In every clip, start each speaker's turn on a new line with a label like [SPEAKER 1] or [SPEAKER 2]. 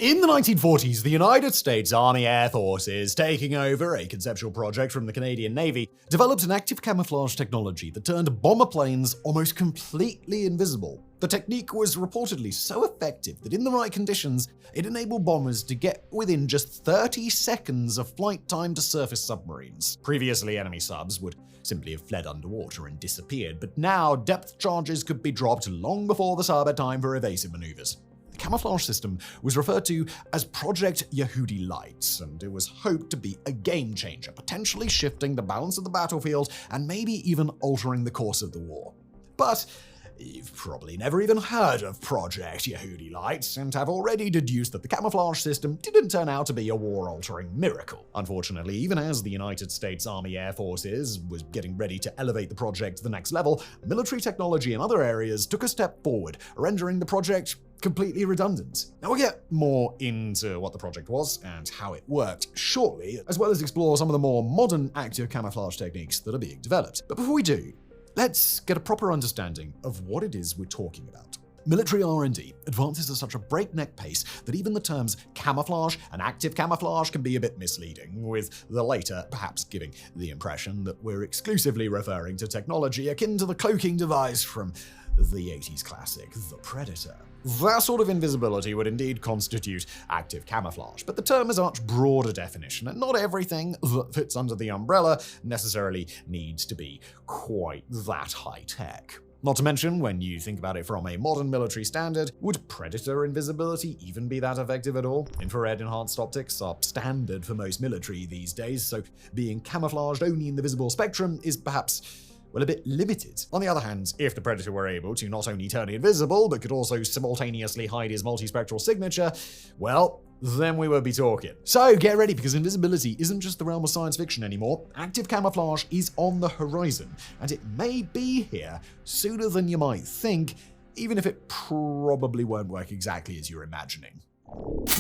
[SPEAKER 1] In the 1940s, the United States Army Air Forces, taking over a conceptual project from the Canadian Navy, developed an active camouflage technology that turned bomber planes almost completely invisible. The technique was reportedly so effective that in the right conditions, it enabled bombers to get within just 30 seconds of flight time to surface submarines. Previously, enemy subs would simply have fled underwater and disappeared, but now depth charges could be dropped long before the sub had time for evasive maneuvers. The camouflage system was referred to as Project Yehudi Light, and it was hoped to be a game changer, potentially shifting the balance of the battlefield and maybe even altering the course of the war. But you've probably never even heard of Project Yehudi Light and have already deduced that the camouflage system didn't turn out to be a war-altering miracle. Unfortunately, even as the United States Army Air Forces was getting ready to elevate the project to the next level, military technology in other areas took a step forward, rendering the project completely redundant. Now we'll get more into what the project was and how it worked shortly, as well as explore some of the more modern active camouflage techniques that are being developed. But before we do, let's get a proper understanding of what it is we're talking about. Military R&D advances at such a breakneck pace that even the terms camouflage and active camouflage can be a bit misleading, with the later perhaps giving the impression that we're exclusively referring to technology akin to the cloaking device from the 80s classic, The Predator. That sort of invisibility would indeed constitute active camouflage, but the term is a much broader definition, and not everything that fits under the umbrella necessarily needs to be quite that high-tech. Not to mention, when you think about it from a modern military standard, would Predator invisibility even be that effective at all? Infrared enhanced optics are standard for most military these days, so being camouflaged only in the visible spectrum is perhaps a bit limited. On the other hand, if the Predator were able to not only turn invisible, but could also simultaneously hide his multispectral signature, well, then we would be talking. So get ready, because invisibility isn't just the realm of science fiction anymore. Active camouflage is on the horizon, and it may be here sooner than you might think, even if it probably won't work exactly as you're imagining.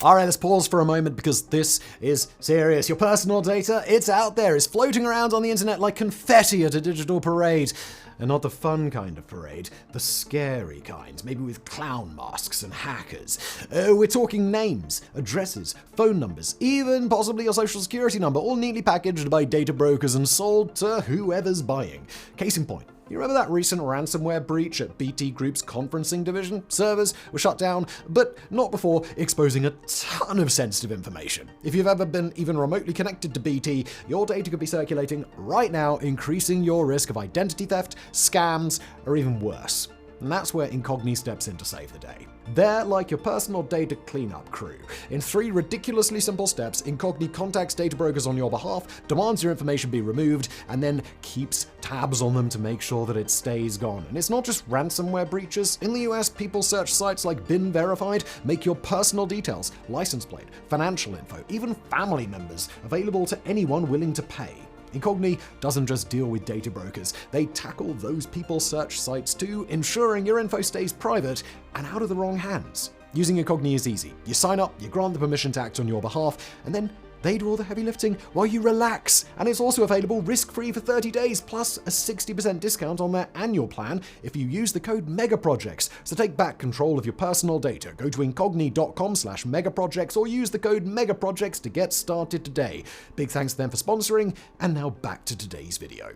[SPEAKER 1] Alright, let's pause for a moment because this is serious. Your personal data, it's out there. It's floating around on the internet like confetti at a digital parade. And not the fun kind of parade, the scary kind, maybe with clown masks and hackers. We're talking names, addresses, phone numbers, even possibly your social security number, all neatly packaged by data brokers and sold to whoever's buying. Case in point. You remember that recent ransomware breach at BT Group's conferencing division? Servers were shut down, but not before exposing a ton of sensitive information. If you've ever been even remotely connected to BT, your data could be circulating right now, increasing your risk of identity theft, scams, or even worse. And that's where Incogni steps in to save the day. They're like your personal data cleanup crew. In 3 ridiculously simple steps, Incogni contacts data brokers on your behalf, demands your information be removed, and then keeps tabs on them to make sure that it stays gone. And it's not just ransomware breaches. In the US, people search sites like Bin Verified, make your personal details, license plate, financial info, even family members available to anyone willing to pay. Incogni doesn't just deal with data brokers, they tackle those people search sites too, ensuring your info stays private and out of the wrong hands. Using Incogni is easy. You sign up, you grant the permission to act on your behalf, and then they do all the heavy lifting while you relax. And it's also available risk-free for 30 days, plus a 60% discount on their annual plan if you use the code MEGAPROJECTS. So take back control of your personal data. Go to incogni.com/megaprojects or use the code MEGAPROJECTS to get started today. Big thanks to them for sponsoring, and now back to today's video.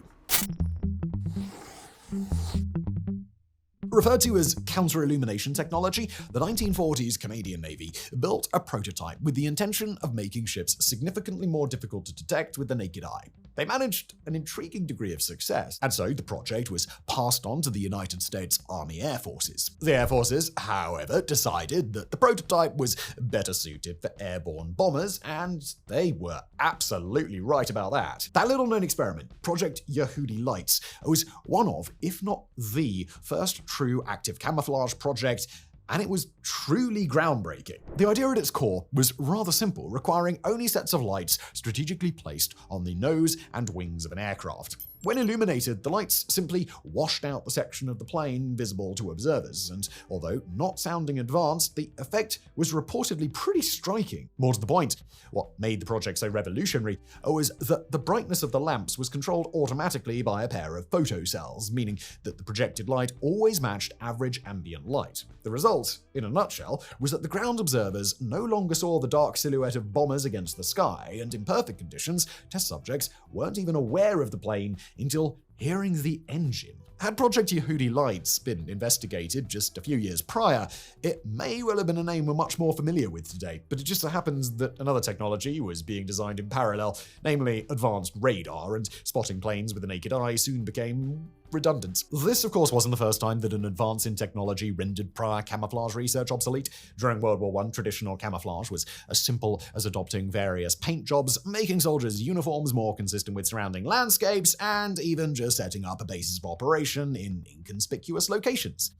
[SPEAKER 1] Referred to as counter-illumination technology, the 1940s Canadian Navy built a prototype with the intention of making ships significantly more difficult to detect with the naked eye. They managed an intriguing degree of success, and so the project was passed on to the United States Army Air Forces. The Air Forces, however, decided that the prototype was better suited for airborne bombers, and they were absolutely right about that. That little-known experiment, Project Yehudi Light, was one of, if not the first true active camouflage project, and it was truly groundbreaking. The idea at its core was rather simple, requiring only sets of lights strategically placed on the nose and wings of an aircraft. When illuminated, the lights simply washed out the section of the plane visible to observers, and although not sounding advanced, the effect was reportedly pretty striking. More to the point, what made the project so revolutionary was that the brightness of the lamps was controlled automatically by a pair of photocells, meaning that the projected light always matched average ambient light. The result, in a nutshell, was that the ground observers no longer saw the dark silhouette of bombers against the sky, and in perfect conditions, test subjects weren't even aware of the plane until hearing the engine. Had Project Yehudi Lights been investigated just a few years prior, it may well have been a name we're much more familiar with today, but it just so happens that another technology was being designed in parallel, namely advanced radar, and spotting planes with the naked eye soon became redundant. This, of course, wasn't the first time that an advance in technology rendered prior camouflage research obsolete. During World War I, traditional camouflage was as simple as adopting various paint jobs, making soldiers' uniforms more consistent with surrounding landscapes, and even just setting up a basis of operation in inconspicuous locations.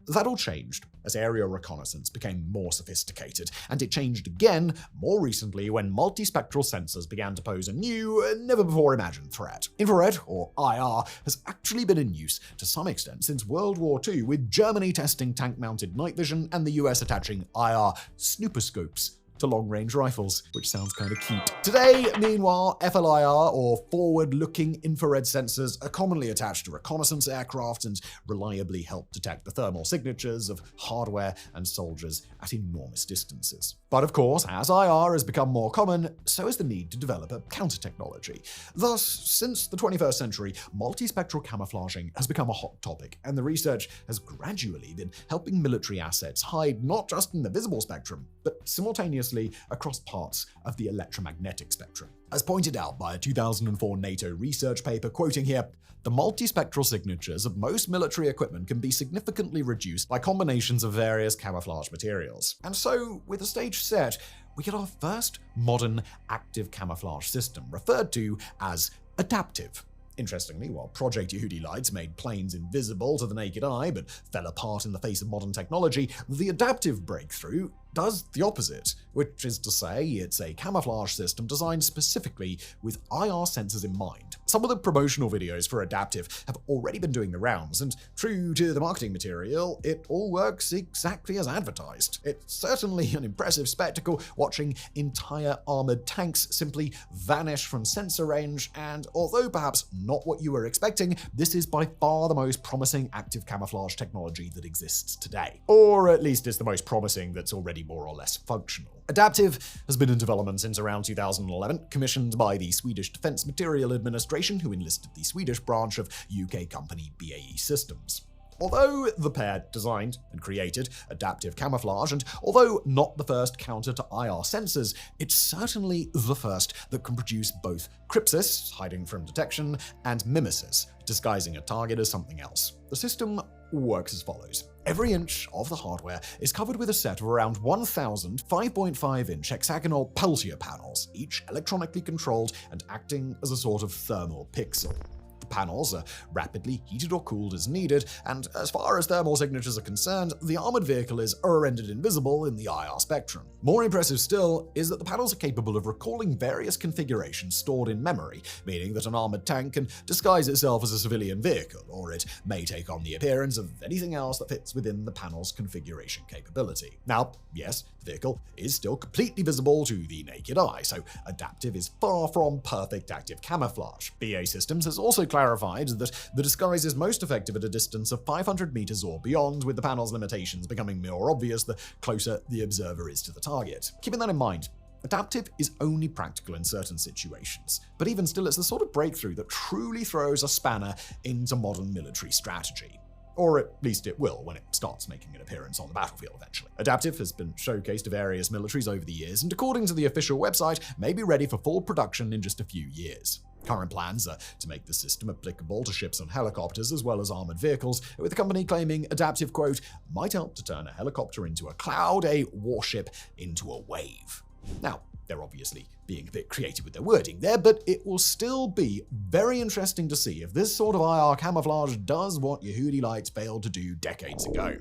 [SPEAKER 1] That all changed as aerial reconnaissance became more sophisticated, and it changed again more recently when multispectral sensors began to pose a new, never-before-imagined threat. Infrared, or IR, has actually been in use to some extent since World War II, with Germany testing tank-mounted night vision and the US attaching IR snooperscopes to long-range rifles, which sounds kind of cute. Today, meanwhile, FLIR, or forward-looking infrared sensors, are commonly attached to reconnaissance aircraft and reliably help detect the thermal signatures of hardware and soldiers at enormous distances. But of course, as IR has become more common, so has the need to develop a counter-technology. Thus, since the 21st century, multispectral camouflaging has become a hot topic, and the research has gradually been helping military assets hide not just in the visible spectrum, but simultaneously across parts of the electromagnetic spectrum. As pointed out by a 2004 NATO research paper, quoting here, the multispectral signatures of most military equipment can be significantly reduced by combinations of various camouflage materials. And so, with the stage set, we get our first modern active camouflage system, referred to as adaptive. Interestingly, while Project Yehudi Lights made planes invisible to the naked eye but fell apart in the face of modern technology, the adaptive breakthrough does the opposite, which is to say it's a camouflage system designed specifically with IR sensors in mind. Some of the promotional videos for Adaptive have already been doing the rounds, and true to the marketing material, it all works exactly as advertised. It's certainly an impressive spectacle watching entire armored tanks simply vanish from sensor range, and although perhaps not what you were expecting, this is by far the most promising active camouflage technology that exists today. Or at least it's the most promising that's already more or less functional. Adaptive has been in development since around 2011, commissioned by the Swedish Defence Materiel Administration, who enlisted the Swedish branch of UK company BAE Systems. Although the pair designed and created adaptive camouflage, and although not the first counter to IR sensors, it's certainly the first that can produce both crypsis, hiding from detection, and mimesis, disguising a target as something else. The system works as follows. Every inch of the hardware is covered with a set of around 1,000 5.5-inch hexagonal Peltier panels, each electronically controlled and acting as a sort of thermal pixel. The panels are rapidly heated or cooled as needed, and as far as thermal signatures are concerned, the armored vehicle is rendered invisible in the IR spectrum. More impressive still is that the panels are capable of recalling various configurations stored in memory, meaning that an armored tank can disguise itself as a civilian vehicle, or it may take on the appearance of anything else that fits within the panel's configuration capability. Now, yes, the vehicle is still completely visible to the naked eye, so adaptive is far from perfect active camouflage. BAE Systems has also clarified that the disguise is most effective at a distance of 500 meters or beyond, with the panel's limitations becoming more obvious the closer the observer is to the target. Keeping that in mind, adaptive is only practical in certain situations, but even still it's the sort of breakthrough that truly throws a spanner into modern military strategy. Or at least it will when it starts making an appearance on the battlefield eventually. Adaptive has been showcased to various militaries over the years, and according to the official website, may be ready for full production in just a few years. Current plans are to make the system applicable to ships and helicopters as well as armored vehicles, with the company claiming adaptive, quote, might help to turn a helicopter into a cloud, a warship into a wave. Now, they're obviously being a bit creative with their wording there, but it will still be very interesting to see if this sort of IR camouflage does what Yehudi Lights failed to do decades ago.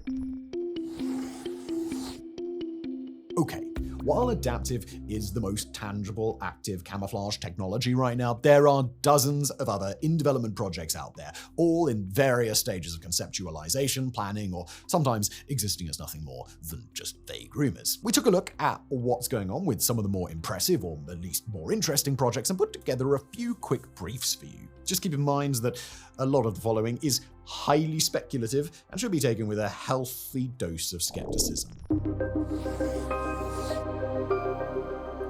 [SPEAKER 1] Okay, While adaptive is the most tangible active camouflage technology right now, there are dozens of other in-development projects out there, all in various stages of conceptualization, planning, or sometimes existing as nothing more than just vague rumors. We took a look at what's going on with some of the more impressive, or at least more interesting projects, and put together a few quick briefs for you. Just keep in mind that a lot of the following is highly speculative and should be taken with a healthy dose of skepticism.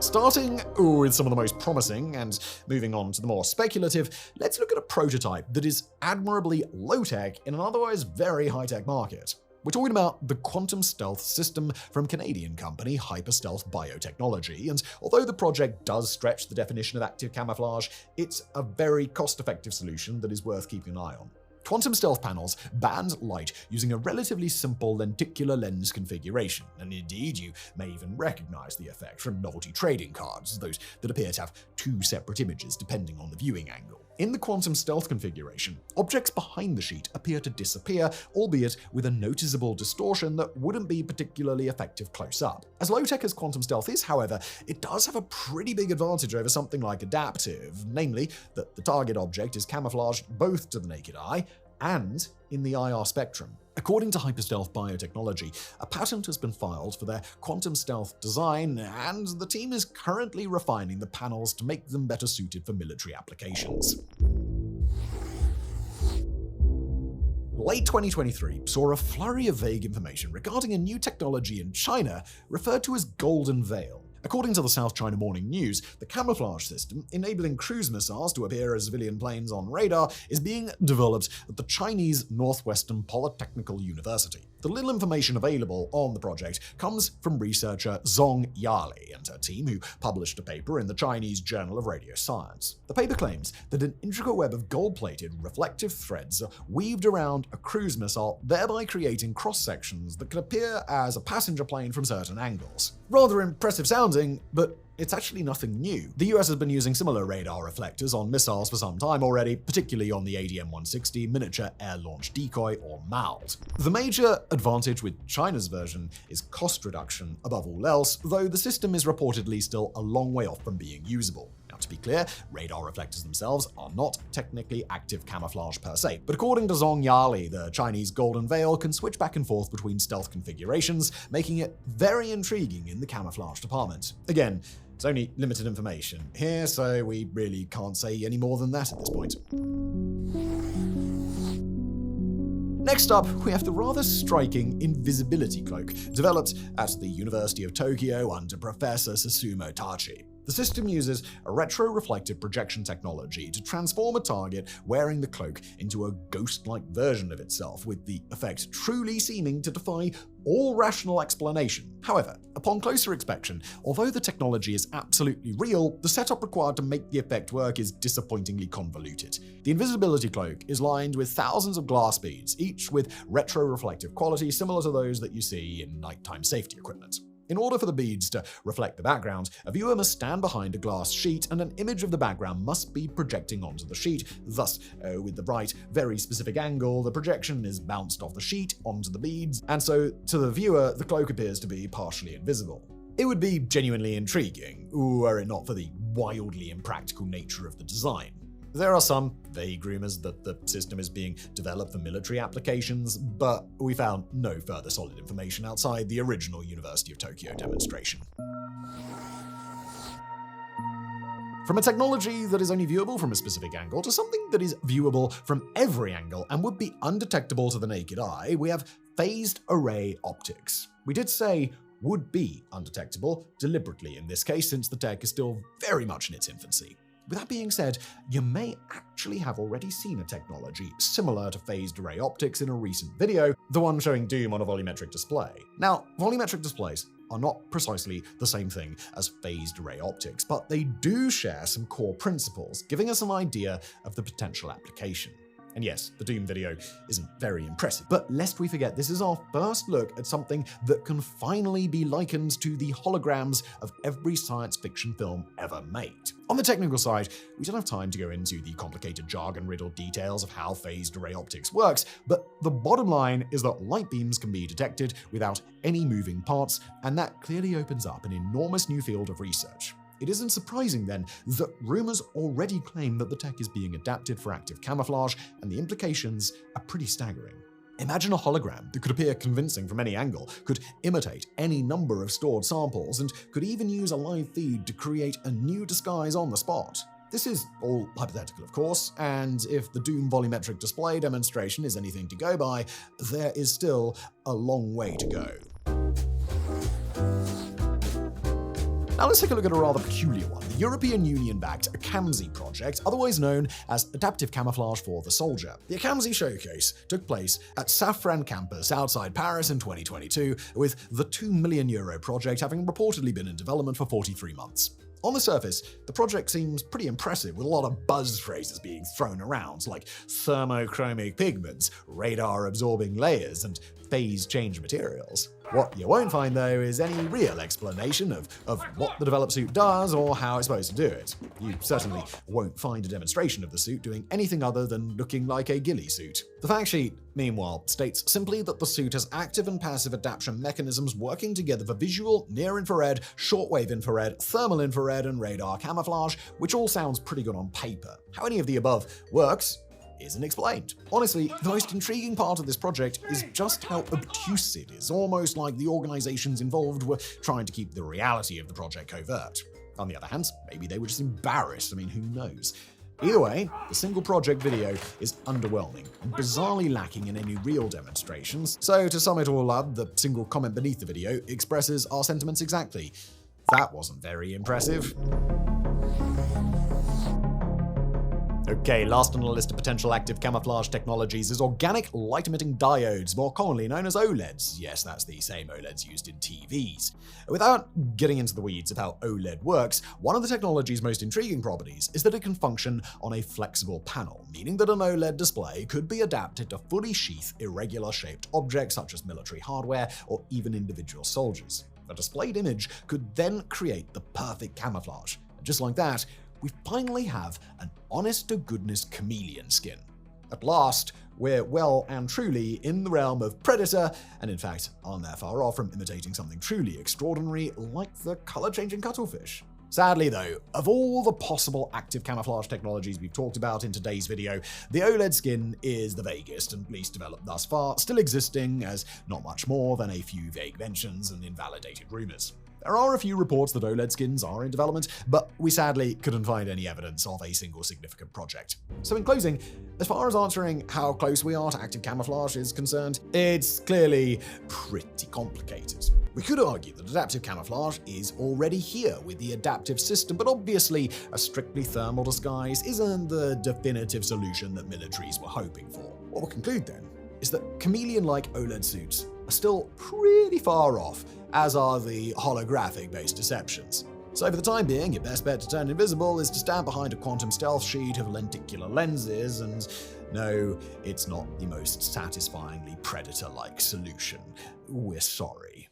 [SPEAKER 1] Starting with some of the most promising and moving on to the more speculative, let's look at a prototype that is admirably low-tech in an otherwise very high-tech market. We're talking about the quantum stealth system from Canadian company Hyperstealth Biotechnology, and although the project does stretch the definition of active camouflage, it's a very cost-effective solution that is worth keeping an eye on. Quantum stealth panels band light using a relatively simple lenticular lens configuration, and indeed you may even recognize the effect from novelty trading cards, those that appear to have two separate images depending on the viewing angle. In the quantum stealth configuration, objects behind the sheet appear to disappear, albeit with a noticeable distortion that wouldn't be particularly effective close up. As low-tech as quantum stealth is, however, it does have a pretty big advantage over something like adaptive, namely that the target object is camouflaged both to the naked eye and in the IR spectrum. According to Hyperstealth Biotechnology, a patent has been filed for their quantum stealth design, and the team is currently refining the panels to make them better suited for military applications. Late 2023 saw a flurry of vague information regarding a new technology in China referred to as Golden Veil. According to the South China Morning News, the camouflage system, enabling cruise missiles to appear as civilian planes on radar, is being developed at the Chinese Northwestern Polytechnical University. The little information available on the project comes from researcher Zhong Yali and her team, who published a paper in the Chinese Journal of Radio Science. The paper claims that an intricate web of gold-plated reflective threads are weaved around a cruise missile, thereby creating cross-sections that can appear as a passenger plane from certain angles. Rather impressive sounding, but it's actually nothing new. The US has been using similar radar reflectors on missiles for some time already, particularly on the ADM-160 Miniature Air Launch Decoy, or MALD. The major advantage with China's version is cost reduction above all else, though the system is reportedly still a long way off from being usable. Now, to be clear, radar reflectors themselves are not technically active camouflage per se, but according to Zhong Yali, the Chinese Golden Veil can switch back and forth between stealth configurations, making it very intriguing in the camouflage department. Again, it's only limited information here, so we really can't say any more than that at this point. Next up, we have the rather striking Invisibility Cloak, developed at the University of Tokyo under Professor Susumu Tachi. The system uses a retro-reflective projection technology to transform a target wearing the cloak into a ghost-like version of itself, with the effect truly seeming to defy all rational explanation. However, upon closer inspection, although the technology is absolutely real, the setup required to make the effect work is disappointingly convoluted. The Invisibility Cloak is lined with thousands of glass beads, each with retro-reflective qualities similar to those that you see in nighttime safety equipment. In order for the beads to reflect the background, a viewer must stand behind a glass sheet and an image of the background must be projecting onto the sheet. Thus, with the right, very specific angle, the projection is bounced off the sheet onto the beads, and so to the viewer, the cloak appears to be partially invisible. It would be genuinely intriguing, were it not for the wildly impractical nature of the design. There are some vague rumors that the system is being developed for military applications, but we found no further solid information outside the original University of Tokyo demonstration. From a technology that is only viewable from a specific angle to something that is viewable from every angle and would be undetectable to the naked eye, we have phased array optics. We did say would be undetectable deliberately in this case, since the tech is still very much in its infancy. With that being said, you may actually have already seen a technology similar to phased array optics in a recent video, the one showing Doom on a volumetric display. Now, volumetric displays are not precisely the same thing as phased array optics, but they do share some core principles, giving us an idea of the potential application. And yes, the Doom video isn't very impressive. But lest we forget, this is our first look at something that can finally be likened to the holograms of every science fiction film ever made. On the technical side, we don't have time to go into the complicated jargon-riddled details of how phased array optics works, but the bottom line is that light beams can be detected without any moving parts, and that clearly opens up an enormous new field of research. It isn't surprising, then, that rumors already claim that the tech is being adapted for active camouflage, and the implications are pretty staggering. Imagine a hologram that could appear convincing from any angle, could imitate any number of stored samples, and could even use a live feed to create a new disguise on the spot. This is all hypothetical, of course, and if the Doom volumetric display demonstration is anything to go by, there is still a long way to go. Now let's take a look at a rather peculiar one, the European Union-backed ACAMSI project, otherwise known as Adaptive Camouflage for the Soldier. The ACAMSI showcase took place at Safran campus outside Paris in 2022, with the €2 million project having reportedly been in development for 43 months. On the surface, the project seems pretty impressive, with a lot of buzz phrases being thrown around, like thermochromic pigments, radar-absorbing layers, and phase change materials. What you won't find, though, is any real explanation of what the developed suit does or how it's supposed to do it. You certainly won't find a demonstration of the suit doing anything other than looking like a ghillie suit. The fact sheet, meanwhile, states simply that the suit has active and passive adaptation mechanisms working together for visual, near-infrared, shortwave infrared, thermal infrared, and radar camouflage, which all sounds pretty good on paper. How any of the above works isn't explained. Honestly, the most intriguing part of this project is just how obtuse it is, almost like the organizations involved were trying to keep the reality of the project covert. On the other hand, maybe they were just embarrassed. I mean, who knows? Either way, the single project video is underwhelming and bizarrely lacking in any real demonstrations. So to sum it all up, the single comment beneath the video expresses our sentiments exactly. That wasn't very impressive. Okay, last on the list of potential active camouflage technologies is organic light-emitting diodes, more commonly known as OLEDs. Yes, that's the same OLEDs used in TVs. Without getting into the weeds of how OLED works, one of the technology's most intriguing properties is that it can function on a flexible panel, meaning that an OLED display could be adapted to fully sheath irregular-shaped objects such as military hardware or even individual soldiers. The displayed image could then create the perfect camouflage. And just like that, we finally have an honest-to-goodness chameleon skin. At last, we're well and truly in the realm of Predator, and in fact, aren't that far off from imitating something truly extraordinary like the color-changing cuttlefish. Sadly though, of all the possible active camouflage technologies we've talked about in today's video, the OLED skin is the vaguest and least developed thus far, still existing as not much more than a few vague mentions and invalidated rumors. There are a few reports that OLED skins are in development, but we sadly couldn't find any evidence of a single significant project. So in closing, as far as answering how close we are to active camouflage is concerned, it's clearly pretty complicated. We could argue that adaptive camouflage is already here with the adaptive system, but obviously a strictly thermal disguise isn't the definitive solution that militaries were hoping for. What we'll conclude then is that chameleon-like OLED suits are still pretty far off, as are the holographic-based deceptions. So for the time being, your best bet to turn invisible is to stand behind a quantum stealth sheet of lenticular lenses, and no, it's not the most satisfyingly Predator-like solution. We're sorry.